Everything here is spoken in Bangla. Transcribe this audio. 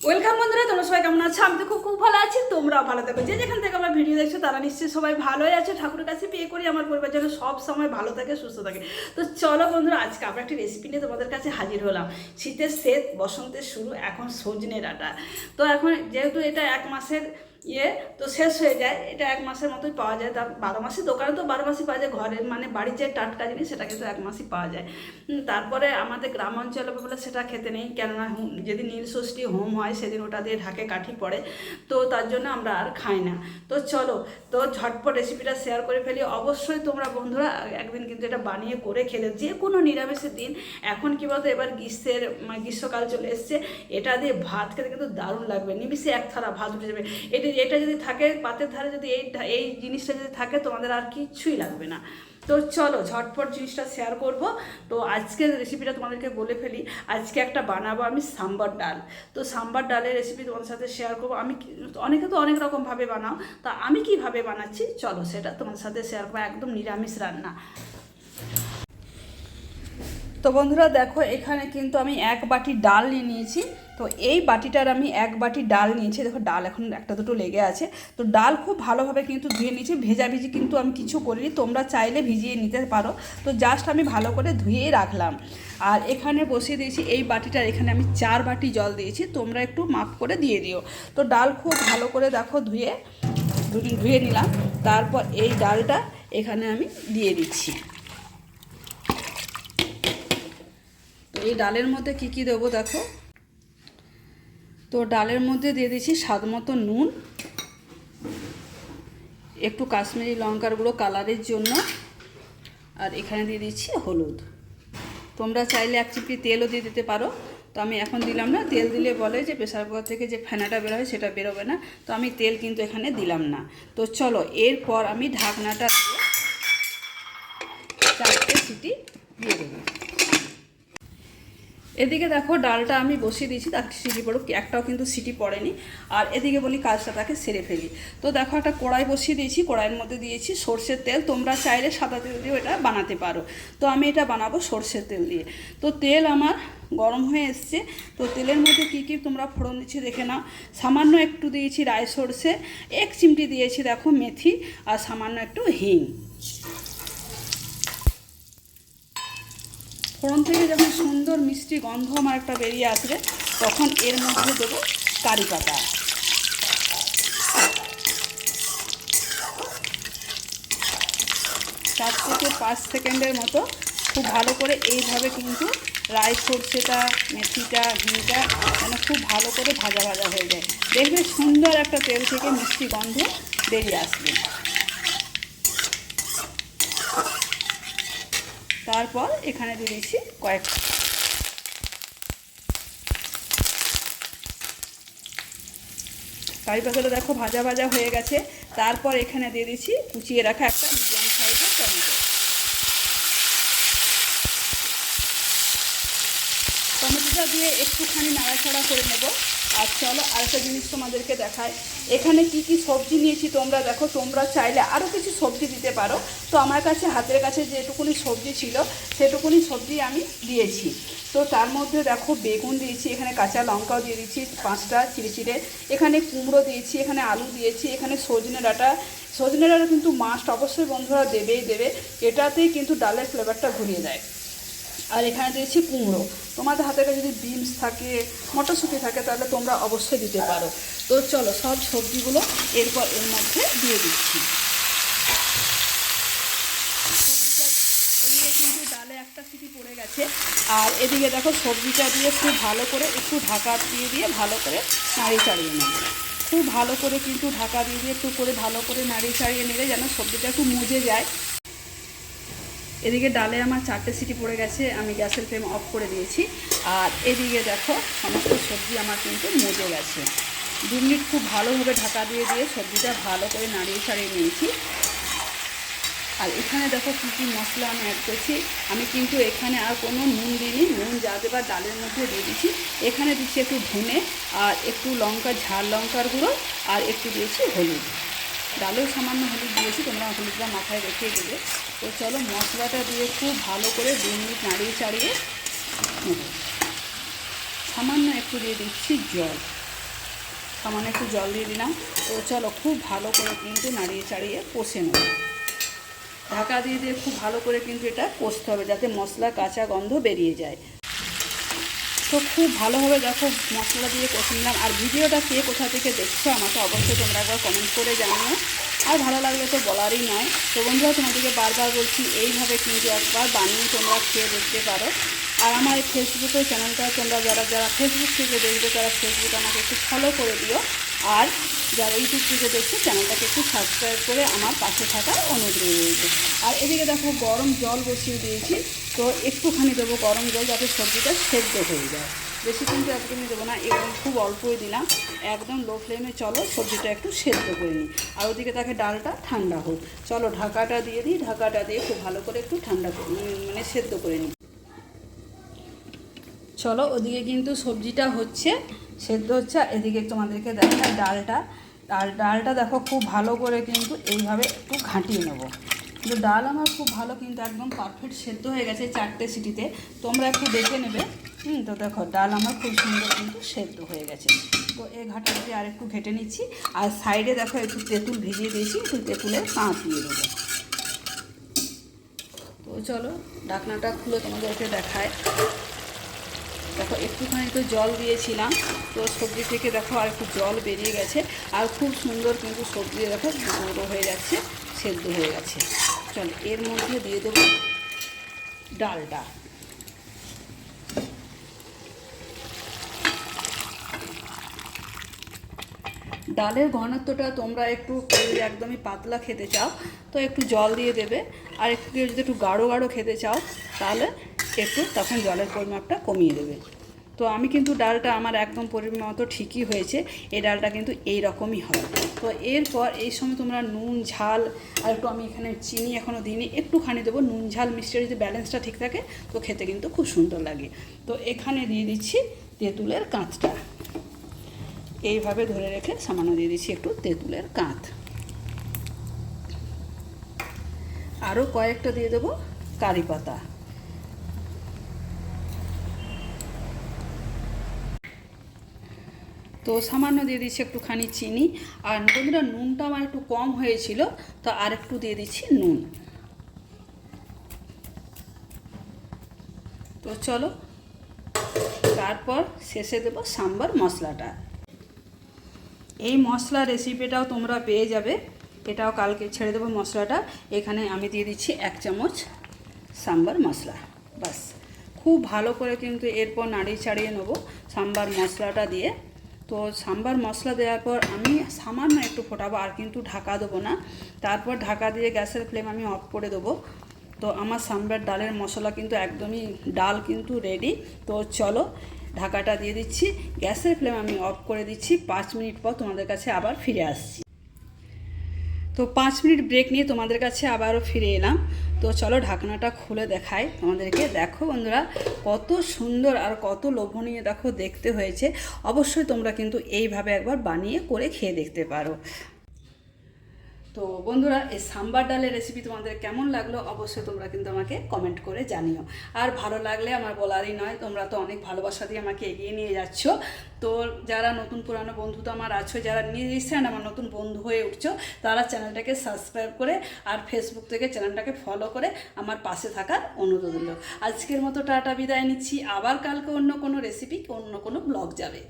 ওয়েলকাম বন্ধুরা, তোমরা সবাই কেমন আছো? আমি তো খুব ভালো আছি, তোমরাও ভালো থাকো। যে যেখান থেকে আমার ভিডিও দেখছো তারা নিশ্চয়ই সবাই ভালোই আছে। ঠাকুরের কাছে প্রে করি আমার পরিবার যেন সব সময় ভালো থাকে, সুস্থ থাকে। তো চলো বন্ধুরা, আজকে আমরা একটি রেসিপি নিয়ে তোমাদের কাছে হাজির হলাম। শীতের শেষ, বসন্তের শুরু, এখন সজনে ডাঁটা। তো এখন যেহেতু এটা এক মাসের তো শেষ হয়ে যায়, এটা এক মাসের মতোই পাওয়া যায়। তা 12 মাসে দোকানে তো 12 মাসই পাওয়া যায়, ঘরের মানে বাড়ির যে টাটকা জিনিস সেটা কিন্তু এক মাসই পাওয়া যায়। তারপরে আমাদের গ্রাম অঞ্চলে বলে সেটা খেতে নেই, কেননা যেদিন নীলষষ্ঠী হোম হয় সেদিন ওটা দিয়ে ঢাকে কাঠি পড়ে, তো তার জন্য আমরা আর খাই না। তো চলো, তো ঝটপট রেসিপিটা শেয়ার করে ফেলি। অবশ্যই তোমরা বন্ধুরা একদিন কিন্তু এটা বানিয়ে করে খেলে, যে কোনো নিরামিষের দিন। এখন কী বলতো, এবার গ্রীষ্মকাল চলে এসছে, এটা দিয়ে ভাত খেতে কিন্তু দারুণ লাগবে। নিমিষে এক থালা ভাত উঠে যাবে। এটা যদি থাকে পাতের ধারে, যদি এই জিনিসটা যদি থাকে, তোমাদের আর কিচ্ছুই লাগবে না। তো চলো ঝটপট জিনিসটা শেয়ার করব। তো আজকের রেসিপিটা তোমাদেরকে বলে ফেলি। আজকে একটা বানাবো আমি সাম্বার ডাল। তো সাম্বার ডালের রেসিপি তোমাদের সাথে শেয়ার করবো। অনেকে তো অনেক রকমভাবে বানাও, তা আমি কিভাবে বানাচ্ছি চলো সেটা তোমাদের সাথে শেয়ার করবো। একদম নিরামিষ রান্না। তো বন্ধুরা দেখো, এখানে কিন্তু আমি 1 বাটি ডাল নিয়ে নিয়েছি। তো এই বাটিটার আমি 1 বাটি ডাল নিয়েছি। দেখো ডাল এখন একটা দুটো লেগে আছে। তো ডাল খুব ভালোভাবে কিন্তু ধুয়ে নিয়েছি। ভেজাভিজি কিন্তু আমি কিছু করিনি, তোমরা চাইলে ভিজিয়ে নিতে পারো। তো জাস্ট আমি ভালো করে ধুয়েই রাখলাম। আর এখানে বসিয়ে দিয়েছি এই বাটিটার, এখানে আমি 4 বাটি জল দিয়েছি, তোমরা একটু মাপ করে দিয়ে দিও। তো ডাল খুব ভালো করে দেখো ধুয়ে নিলাম। তারপর এই ডালটা এখানে আমি দিয়ে দিচ্ছি। তো এই ডালের মধ্যে কি কি দেবো দেখো। তো ডালের মধ্যে দিয়ে দিচ্ছি স্বাদ মতো নুন, একটু কাশ্মীরি লঙ্কার গুঁড়ো কালারের জন্য, আর এখানে দিয়ে দিচ্ছি হলুদ। তোমরা চাইলে 1 চিমটি তেলও দিয়ে দিতে পারো। তো আমি এখন দিলাম না, তেল দিলে বলে যে প্রেসার কুকার থেকে যে ফেনাটা বের হয় সেটা বেরোবে না। তো আমি তেল কিন্তু এখানে দিলাম না। তো চলো, এরপর আমি ঢাকনাটা দিয়ে 4টে সিটি দিয়ে দেবো। এদিকে দেখো ডালটা আমি বসিয়ে দিয়েছি, তার সিটি পড়ুক, একটাও কিন্তু সিটি পড়েনি। আর এদিকে বলি কাজটা তাকে সেরে ফেলি। তো দেখো একটা কড়াই বসিয়ে দিয়েছি, কড়াইয়ের মধ্যে দিয়েছি সর্ষের তেল। তোমরা চাইলে সাদা তেল দিয়েও এটা বানাতে পারো। তো আমি এটা বানাবো সর্ষের তেল দিয়ে। তো তেল আমার গরম হয়ে এসছে। তো তেলের মধ্যে কী কী তোমরা ফোড়ন দিচ্ছি দেখে নাও। সামান্য একটু দিয়েছি রাই সর্ষে, 1 চিমটি দিয়েছি দেখো মেথি, আর সামান্য একটু হিং। ফোড়ন থেকে যখন সুন্দর মিষ্টি গন্ধ আমার একটা বেরিয়ে আসবে, তখন এর মধ্যে দেবো কারি পাতা। 4 থেকে 5 সেকেন্ডের মতো খুব ভালো করে এইভাবে কিন্তু রাই সর্ষেটা, মেথিটা, ঘিটা যেন খুব ভালো করে ভাজা ভাজা হয়ে যায়। দেখবে সুন্দর একটা তেল থেকে মিষ্টি গন্ধ বেরিয়ে আসবে। তারপর এখানে দিয়ে দিচ্ছি কয়েকটা কারি পাতাটা দেখো ভাজা ভাজা হয়ে গেছে। তারপর এখানে দিয়ে দিচ্ছি কুচিয়ে রাখা একটা মিডিয়াম সাইজের টমেটো। টমেটোটা দিয়ে একটুখানি নাড়াচাড়া করে নেব। আর চলো আরেকটা জিনিস তোমাদেরকে দেখায়। এখানে কি কি সবজি নিয়েছি তোমরা দেখো। তোমরা চাইলে আরও কিছু সবজি দিতে পারো। তো আমার কাছে হাতের কাছে যেটুকুনি সবজি ছিল সেটুকুনি সবজি আমি দিয়েছি। তো তার মধ্যে দেখো বেগুন দিয়েছি, এখানে কাঁচা লঙ্কাও দিয়ে দিচ্ছি 5টা চিড়ে, এখানে কুমড়ো দিয়েছি, এখানে আলু দিয়েছি, এখানে সজনে ডাঁটা কিন্তু মাস্ট অবশ্যই বন্ধুরা দেবেই দেবে। এটাতেই কিন্তু ডালের ফ্লেভারটা ঘুরিয়ে দেয়। আর এখানে দিয়েছি কুমড়ো। তোমাদের হাতে যদি বিনস থাকে, মটরশুঁটি থাকে, তাহলে তোমরা অবশ্যই দিতে পারো। তো চলো সব সবজিগুলো এরপর এর মধ্যে দিয়ে দিচ্ছি। সবজিটা এদিকে কিন্তু ডালে একটা সিটি পড়ে গেছে। আর এদিকে দেখো সবজিটা দিয়ে খুব ভালো করে একটু ঢাকা দিয়ে ভালো করে নাড়িয়ে চাড়িয়ে নেব। খুব ভালো করে কিন্তু ঢাকা দিয়ে একটু করে ভালো করে নাড়িয়ে চাড়িয়ে নিলে যেন সবজিটা একটু মজে যায়। এদিকে ডালে আমার 4টে সিটি পড়ে গেছে, আমি গ্যাসের ফ্লেম অফ করে দিয়েছি। আর এদিকে দেখো সমস্ত সবজি আমার কিন্তু মজে গেছে। 2 মিনিট খুব ভালোভাবে ঢাকা দিয়ে সবজিটা ভালো করে নাড়িয়ে ছাড়িয়ে নিয়েছি। আর এখানে দেখো কী কী মশলা আমি অ্যাড করেছি। আমি কিন্তু এখানে আর কোনো নুন দিইনি, নুন যা দেবার ডালের মধ্যে দিয়ে দিচ্ছি। এখানে দিচ্ছি একটু ধনে, আর একটু ঝাল লঙ্কার গুঁড়ো, আর একটু দিয়েছি হলুদ। ডালেও সামান্য হলুদ দিয়েছি, তোমরা হলুদটা মাথায় রেখে দেবে। তো চলো মশলাটা দিয়ে খুব ভালো করে 2 মিনিট নাড়িয়ে চাড়িয়ে নেব। সামান্য একটু দিয়ে দিচ্ছি জল। সামান্য একটু জল দিয়ে দিলাম। তো চলো খুব ভালো করে কিন্তু নাড়িয়ে চাড়িয়ে কষে নেব। ঢাকা দিয়ে দিয়ে খুব ভালো করে কিন্তু এটা কষতে হবে যাতে মশলা কাঁচা গন্ধ বেরিয়ে যায়। তো খুব ভালোভাবে দেখো মশলা দিয়ে কষে নিলাম। আর ভিডিওটা কে কোথা থেকে দেখছো আমাকে অবশ্যই তোমরা একবার কমেন্ট করে জানিও। আর ভালো লাগলে তো বলারই নয়। তো বন্ধুরা তোমাদেরকে বারবার বলছি এইভাবে কিন্তু একবার বানিয়ে তোমরা খেয়ে দেখতে পারো। আর আমার ফেসবুকের চ্যানেলটা তোমরা যারা যারা ফেসবুক থেকে দেখবে তারা ফেসবুক আমাকে একটু ফলো করে দিও। আর যারা ইউটিউব থেকে দেখছো চ্যানেলটাকে একটু সাবস্ক্রাইব করে আমার পাশে থাকার অনুরোধ রয়েছে। আর এদিকে দেখো গরম জল বসিয়ে দিয়েছি। তো একটুখানি দেবো গরম জল যাতে সবজিটা সেদ্ধ হয়ে যায়। বেশি কিন্তু একদমই দেবো না, এরকম খুব অল্পই দিলাম। একদম লো ফ্লেমে চলো সবজিটা একটু সেদ্ধ করে নিই। আর ওদিকে তাকে ডালটা ঠান্ডা হোক। চলো ঢাকাটা দিয়ে দিই। ঢাকাটা দিয়ে খুব ভালো করে একটু ঠান্ডা মানে সেদ্ধ করে নিই। চলো ওদিকে কিন্তু সবজিটা হচ্ছে, সেদ্ধ হচ্ছে। এদিকে তোমাদেরকে দেখাই ডালটা। আর ডালটা দেখো খুব ভালো করে কিন্তু এইভাবে একটু ঘাঁটিয়ে নেবো। কিন্তু ডাল আমার খুব ভালো কিন্তু একদম পারফেক্ট সেদ্ধ হয়ে গেছে 4টে সিটিতে। তোমরা একটু দেখে নেবে। তো দেখো ডাল আমার খুব সুন্দর কিন্তু সেদ্ধ হয়ে গেছে। তো এই ঘাটাটি আর একটু ঘেটে নিচ্ছি। আর সাইডে দেখো একটু তেঁতুল ভিজিয়ে দিয়েছি, একটু তেঁতুলের কাঁচ দিয়ে দেবো। তো চলো ঢাকনাটা খুলে তোমাদেরকে দেখায়। দেখো একটুখানি তো জল দিয়েছিলাম, তো সবজি থেকে দেখো আর একটু জল বেরিয়ে গেছে। আর খুব সুন্দর কিন্তু সবজি দেখো গুঁড়ো হয়ে যাচ্ছে, সেদ্ধ হয়ে গেছে। চল এর মধ্যে দিয়ে দেবো ডালটা। ডালের ঘনত্বটা তোমরা একটু যদি একদমই পাতলা খেতে চাও তো একটু জল দিয়ে দেবে। আর একটু যদি একটু গাঢ় গাঢ় খেতে চাও তাহলে একটু তখন জলের পরিমাপটা কমিয়ে দেবে। তো আমি কিন্তু ডালটা আমার একদম পরিমাণ মতো ঠিকই হয়েছে। এই ডালটা কিন্তু এই রকমই হয়। তো এরপর এই সময় তোমরা নুন ঝাল আর একটু আমি এখানে চিনি এখনও দিইনি, একটুখানি দেবো। নুন ঝাল মিষ্টির যদি ব্যালেন্সটা ঠিক থাকে তো খেতে কিন্তু খুব সুন্দর লাগে। তো এখানে দিয়ে দিচ্ছি তেঁতুলের কাঁচটা। এইভাবে ধরে রেখে সামান্য দিয়ে দিচ্ছি একটু তেঁতুলের কাঁচ। আরও কয়েকটা দিয়ে দেবো কারি পাতা। তো সামান্য দিয়ে দিচ্ছি একটুখানি চিনি। আর বন্ধুরা নুনটা আমার একটু কম হয়েছিল, তো আর একটু দিয়ে দিচ্ছি নুন। তো চলো তারপর শেষে দেবো সাম্বার মশলাটা। এই মশলা রেসিপিটাও তোমরা পেয়ে যাবে, এটাও কালকে ছেড়ে দেবো মশলাটা। এখানে আমি দিয়ে দিচ্ছি 1 চামচ সাম্বার মশলা। বাস খুব ভালো করে কিন্তু এরপর নাড়িয়ে চাড়িয়ে নেবো সাম্বার মশলাটা দিয়ে। তো সাম্বার মশলা দেওয়ার পর আমি সামান্য একটু ফোটাবো, আর কিন্তু ঢাকা দেবো না। তারপর ঢাকা দিয়ে গ্যাসের ফ্লেম আমি অফ করে দেবো। তো আমার সাম্বার ডালের মশলা কিন্তু একদমই ডাল কিন্তু রেডি। তো চলো ঢাকাটা দিয়ে দিচ্ছি, গ্যাসের ফ্লেম আমি অফ করে দিচ্ছি। 5 মিনিট পর তোমাদের কাছে আবার ফিরে আসছি। তো 5 মিনিট ব্রেক নিয়ে তোমাদের কাছে আবারও ফিরে এলাম। তো চলো ঢাকনাটা খুলে দেখাই তোমাদেরকে। দেখো বন্ধুরা কত সুন্দর আর কত লোভনীয় দেখো দেখতে হয়েছে। অবশ্যই তোমরা কিন্তু এইভাবে একবার বানিয়ে করে খেয়ে দেখতে পারো। তো বন্ধুরা এই সাম্বার ডালের রেসিপি তোমাদের কেমন লাগলো অবশ্যই তোমরা কিন্তু আমাকে কমেন্ট করে জানিও। আর ভালো লাগলে আমার বলারই নয়, তোমরা তো অনেক ভালোবাসা দিয়ে আমাকে এগিয়ে নিয়ে যাচ্ছ। তো যারা নতুন পুরানো বন্ধু তো আমার আছো, যারা রিসেন্ট আমার নতুন বন্ধু হয়ে উঠছো, তারা চ্যানেলটাকে সাবস্ক্রাইব করে আর ফেসবুক থেকে চ্যানেলটাকে ফলো করে আমার পাশে থাকার অনুরোধ রইল। আজকের মতো টাটা বিদায় নিচ্ছি। আবার কালকে অন্য কোনো রেসিপি অন্য কোনো ব্লগ যাবে।